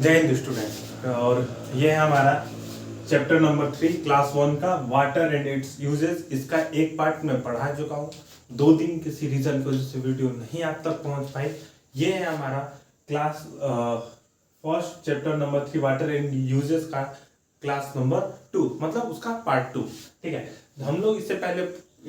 जय हिंद स्टूडेंट। और ये है हमारा चैप्टर नंबर 3 क्लास 1 का वाटर एंड इट्स यूजेस। इसका एक पार्ट मैं पढ़ा चुका हूँ। 2 दिन किसी रीजन की वजह से वीडियो नहीं आप तक पहुँच पाई। ये है हमारा class first chapter number 3 water and uses का क्लास नंबर 2, मतलब उसका पार्ट 2। ठीक है, हम लोग इससे पहले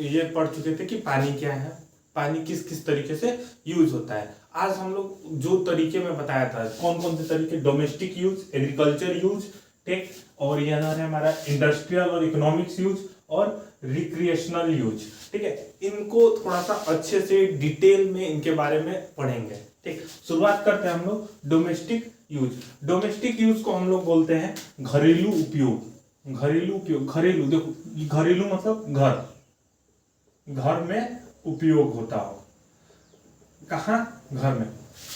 ये पढ़ चुके थे कि पानी क्या है, पानी किस किस तरीके से यूज होता है। आज हम लोग जो तरीके में बताया था, कौन कौन से तरीके, डोमेस्टिक यूज, एग्रीकल्चर यूज, ठीक, और यह है हमारा इंडस्ट्रियल और इकोनॉमिक्स यूज और रिक्रिएशनल यूज। ठीक है, इनको थोड़ा सा अच्छे से डिटेल में इनके बारे में पढ़ेंगे। ठीक, शुरुआत करते हैं हम लोग डोमेस्टिक यूज। डोमेस्टिक यूज को हम लोग बोलते हैं घरेलू उपयोग। घरेलू उपयोग, घरेलू, देखो घरेलू मतलब घर, घर में उपयोग होता हो। कहाँ? घर में।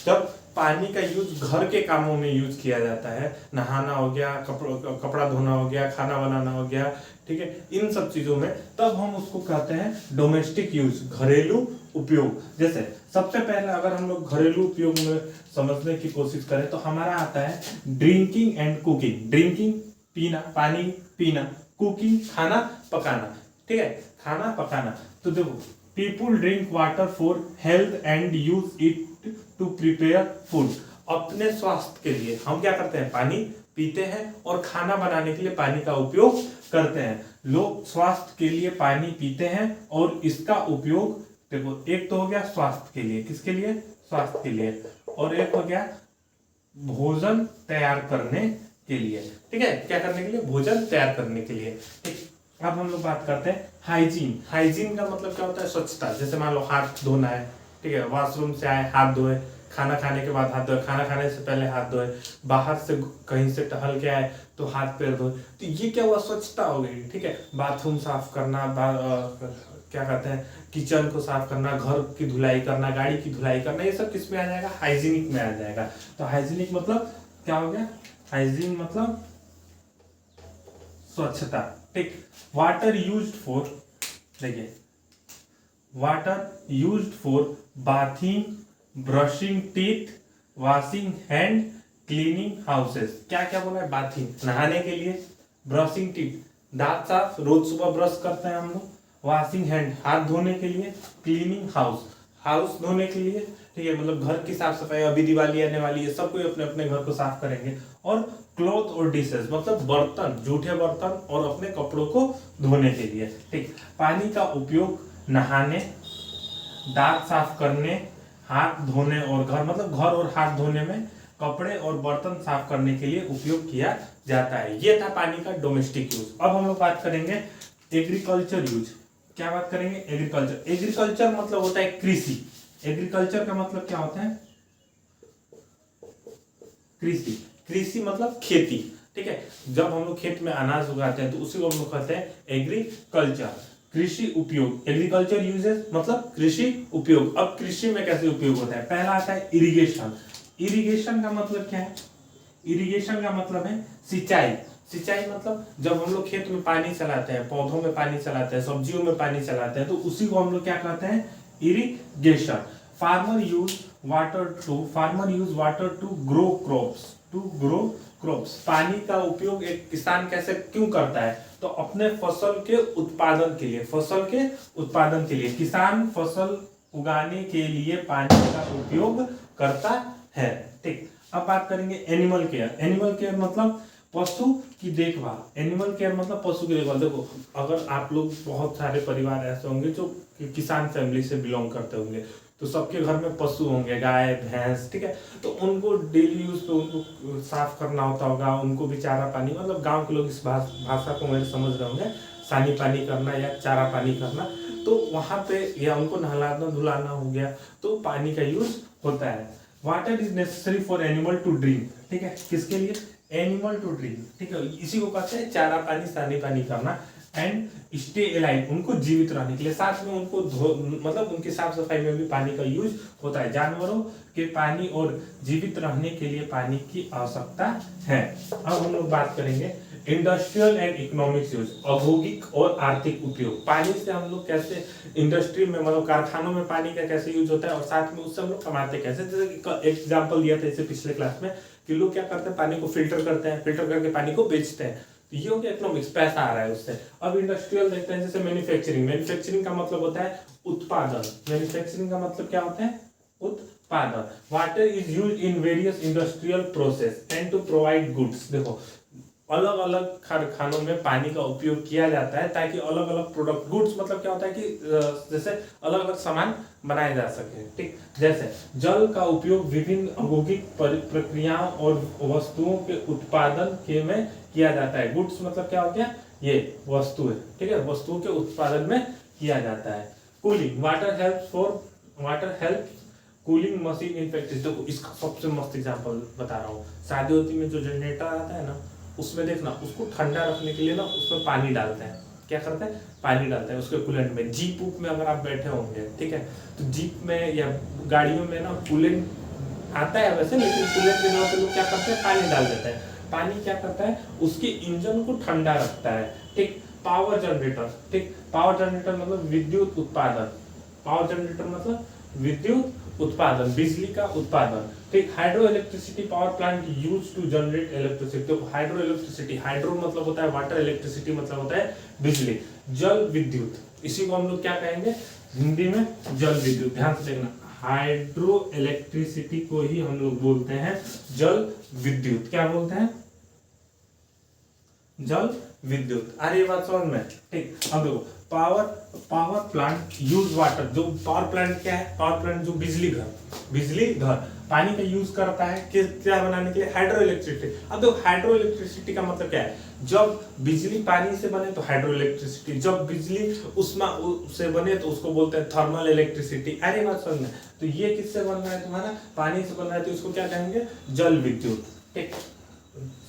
जब पानी का यूज घर के कामों में यूज किया जाता है, नहाना हो गया, कपड़ा धोना हो गया, खाना बनाना हो गया, ठीक है, इन सब चीजों में, तब हम उसको कहते हैं डोमेस्टिक यूज, घरेलू उपयोग। जैसे सबसे पहले अगर हम लोग घरेलू उपयोग में समझने की कोशिश करें तो हमारा आता है ड्रिंकिंग एंड कुकिंग। ड्रिंकिंग पीना, पानी पीना, कुकिंग खाना पकाना। ठीक है, खाना पकाना। तो देखो, people drink water for health and use it to prepare food. अपने स्वास्थ्य के लिए हम क्या करते हैं? पानी पीते हैं और खाना बनाने के लिए पानी का उपयोग करते हैं। लोग स्वास्थ्य के लिए पानी पीते हैं और इसका उपयोग, देखो, एक तो हो गया स्वास्थ्य के लिए, किसके लिए? स्वास्थ्य के लिए। और एक हो गया भोजन तैयार करने के लिए। ठीक है, क्या करने के लिए? भोजन तैयार करने के लिए। ठीक, अब हम लोग बात करते हैं हाइजीन। हाइजीन का मतलब क्या होता है? स्वच्छता। जैसे मान लो हाथ धोना है, ठीक है, वॉशरूम से आए हाथ धोए, खाना खाने के बाद हाथ धोए, खाना खाने से पहले हाथ धोए, बाहर से कहीं से टहल के आए तो हाथ पैर धोए। तो ये क्या हुआ? स्वच्छता हो गई। ठीक है, बाथरूम साफ करना, क्या कहते हैं, किचन को साफ करना, घर की धुलाई करना, गाड़ी की धुलाई करना, ये सब किस में आ जाएगा? हाइजीनिक में आ जाएगा। तो हाइजीनिक मतलब क्या हो गया? हाइजीन मतलब स्वच्छता। ठीक, वाटर यूज्ड फॉर, देखिए, water used for bathing, brushing teeth, washing hand, cleaning houses. क्या क्या बोला है? बाथिंग नहाने के लिए, ब्रशिंग टीथ दांत साफ, रोज सुबह ब्रश करते हैं हम लोग, वॉशिंग हैंड हाथ धोने के लिए, क्लीनिंग हाउस हाउस धोने के लिए, ठीक है, मतलब घर की साफ सफाई। अभी दिवाली आने वाली है, सब कोई अपने अपने घर को साफ करेंगे। और क्लॉथ और डिशेस मतलब बर्तन, जूठे बर्तन और अपने कपड़ों को धोने के लिए। ठीक, पानी का उपयोग नहाने, दांत साफ करने, हाथ धोने और घर, मतलब घर और हाथ धोने में, कपड़े और बर्तन साफ करने के लिए उपयोग किया जाता है। ये था पानी का डोमेस्टिक यूज। अब हम लोग बात करेंगे एग्रीकल्चर यूज। क्या बात करेंगे? एग्रीकल्चर। एग्रीकल्चर मतलब होता है कृषि। एग्रीकल्चर का मतलब क्या होता है? कृषि। कृषि मतलब खेती। ठीक है, जब हम लोग खेत में अनाज उगाते हैं तो उसी को हम लोग कहते हैं एग्रीकल्चर। कृषि उपयोग, एग्रीकल्चर यूजेस मतलब कृषि उपयोग। अब कृषि में कैसे उपयोग होता है? पहला आता है इरिगेशन। इरिगेशन का मतलब क्या है? इरिगेशन का मतलब है सिंचाई। सिंचाई मतलब जब हम लोग खेत में पानी चलाते हैं, पौधों में पानी चलाते हैं, सब्जियों में पानी चलाते हैं, तो उसी को हम लोग क्या कहते हैं? Irrigation. Farmer use water to grow crops. पानी का उपयोग एक किसान कैसे क्यों करता है? तो अपने फसल के उत्पादन के लिए, फसल के उत्पादन के लिए किसान फसल उगाने के लिए पानी का उपयोग करता है। ठीक, अब बात करेंगे एनिमल केयर। एनिमल केयर मतलब पशु की देखभाल। एनिमल केयर मतलब पशु की देखभाल। देखो, अगर आप लोग, बहुत सारे परिवार ऐसे होंगे जो किसान फैमिली से बिलोंग करते होंगे, तो सबके घर में पशु होंगे, गाय भैंस, ठीक है, तो उनको डेली यूज पे उनको साफ करना होता होगा, उनको भी चारा पानी, मतलब गांव के लोग इस भाषा को मेरे समझ रहे होंगे, सानी पानी करना या चारा पानी करना, तो वहां पे, या उनको नहलाना धुलाना हो गया, तो पानी का यूज होता है। Water is necessary for animal to drink. ठीक है, किसके लिए? Animal to drink. ठीक है, इसी को कहते हैं चारा पानी, सानी पानी करना। एंड स्टे एलाइव, उनको जीवित रहने के लिए। साथ में उनको मतलब उनकी साफ सफाई में भी पानी का यूज होता है। जानवरों के पानी और जीवित रहने के लिए पानी की आवश्यकता है। अब हम लोग बात करेंगे इंडस्ट्रियल एंड इकोनॉमिक्स यूज, औद्योगिक और आर्थिक उपयोग। पानी से हम लोग कैसे इंडस्ट्री में मतलब कारखानों में पानी का कैसे यूज होता है और साथ में उससे हम लोग कमाते कैसे। जैसे एग्जांपल दिया था इसे पिछले क्लास में कि लोग क्या करते हैं, पानी को फिल्टर करते हैं, फिल्टर करके पानी को बेचते हैं, तो ये हो गया इकोनॉमिक्स, पैसा आ रहा है उससे। अब इंडस्ट्रियल देखते हैं, जैसे मैन्युफैक्चरिंग। मैन्युफैक्चरिंग का मतलब होता है उत्पादन। मैन्युफैक्चरिंग का मतलब क्या होता है, उत्पादन। Water is used in various industrial process and to provide goods. देखो अलग अलग कारखानों में पानी का उपयोग किया जाता है ताकि अलग अलग प्रोडक्ट, गुड्स मतलब क्या होता है कि जैसे अलग अलग सामान बनाए जा सके, ठीक। जैसे जल का उपयोग विभिन्न औद्योगिक प्रक्रियाओं और वस्तुओं के उत्पादन के में किया जाता है। गुड्स मतलब क्या हो गया, ये वस्तु है, ठीक है, वस्तुओं के उत्पादन में किया जाता है। Cooling, water help cooling machine in factories. देखो इसका सबसे मस्त एग्जांपल बता रहा हूँ। शादी होती में जो जनरेटर आता है ना, उसमें देखना उसको ठंडा रखने के लिए ना उसमें पानी डालते हैं। क्या करते हैं, पानी डालते हैं उसके कूलेंट में। जीप उप में अगर आप बैठे होंगे, ठीक है, तो जीप में या गाड़ियों में ना कूलेंट आता है वैसे, लेकिन कूलेंट के जगह पे लोग क्या करते हैं, पानी डाल देते हैं। पानी क्या करता है, उसके इंजन को ठंडा रखता है, ठीक। पावर जनरेटर, ठीक, पावर जनरेटर मतलब विद्युत उत्पादन। पावर जनरेटर मतलब विद्युत उत्पादन, बिजली का उत्पादन, ठीक। Hydro electricity power plant use to generate electricity. तो हाइड्रो इलेक्ट्रिसिटी, हाइड्रो मतलब होता है वाटर, इलेक्ट्रिसिटी मतलब होता है बिजली। जल विद्युत, इसी को हम लोग क्या कहेंगे हिंदी में, जल विद्युत। ध्यान से देखना, हाइड्रो इलेक्ट्रिसिटी को ही हम लोग बोलते हैं जल विद्युत। क्या बोलते हैं, जल विद्युत। आ रही बात समझ में, ठीक। अब देखो पावर प्लांट यूज वाटर। जो पावर प्लांट क्या है, पावर प्लांट जो बिजली घर पानी का यूज करता है कि क्या बनाने के लिए, हाइड्रो इलेक्ट्रिसिटी। अब देखो हाइड्रो इलेक्ट्रिसिटी का मतलब क्या है, जब बिजली पानी से बने तो हाइड्रो इलेक्ट्रिसिटी, जब बिजली उष्मा से बने तो उसको बोलते हैं थर्मल इलेक्ट्रिसिटी। अरे बात समझ में। तो ये किससे बन रहा है तुम्हारा, पानी से बन रहा है, तो उसको क्या कहेंगे, जल विद्युत, ठीक।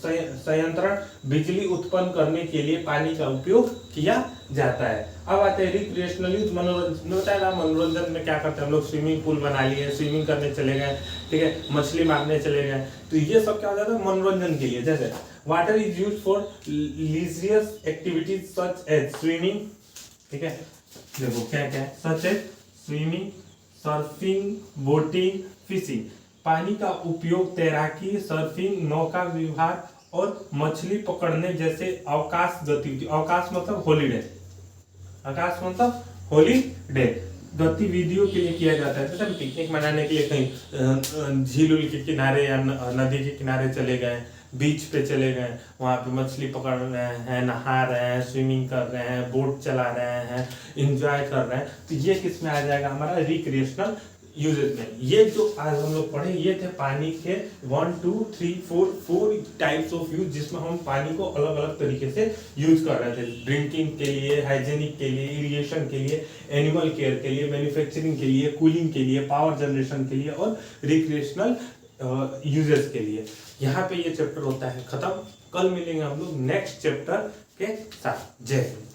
संयंत्र बिजली उत्पन्न करने के लिए पानी का उपयोग किया जाता है। अब आते हैं रिक्रिएशनल यूज, मनोरंजन। बताया मनोरंजन में क्या करते हैं हम लोग, स्विमिंग पूल बना लिए, स्विमिंग करने चले गए, ठीक है, मछली मारने चले गए, तो ये सब क्या हो जाता है मनोरंजन के लिए। जैसे water is used for leisurious activities such as swimming, ठीक है, देखो क्या क्या है, such as swimming, surfing, boating, fishing. पानी का उपयोग तैराकी, सर्फिंग, नौका विहार और मछली पकड़ने जैसे अवकाश गतिविधि, अवकाश मतलब हॉलीडे, अवकाश मतलब हॉलीडे गतिविधियों के लिए किया जाता है। जैसे पिकनिक मनाने के लिए कहीं झील के किनारे या नदी के किनारे चले गए, बीच पे चले गए, वहाँ पे मछली पकड़ रहे हैं, नहा रहे हैं, स्विमिंग कर रहे हैं, बोट चला रहे हैं, एंजॉय कर रहे हैं, तो ये किस में आ जाएगा हमारा, रिक्रिएशनल यूजेज में। ये जो आज हम लोग पढ़े ये थे पानी के 1 2 3 4 टाइप्स ऑफ यूज, जिसमें हम पानी को अलग अलग तरीके से यूज कर रहे थे। ड्रिंकिंग के लिए, हाइजेनिक के लिए, इरिगेशन के लिए, एनिमल केयर के लिए, मैन्युफैक्चरिंग के लिए, कूलिंग के लिए, पावर जनरेशन के लिए और रिक्रिएशनल यूजेस के लिए। यहाँ पे ये चैप्टर होता है खत्म। कल मिलेंगे हम लोग नेक्स्ट चैप्टर के साथ। जय हिंद।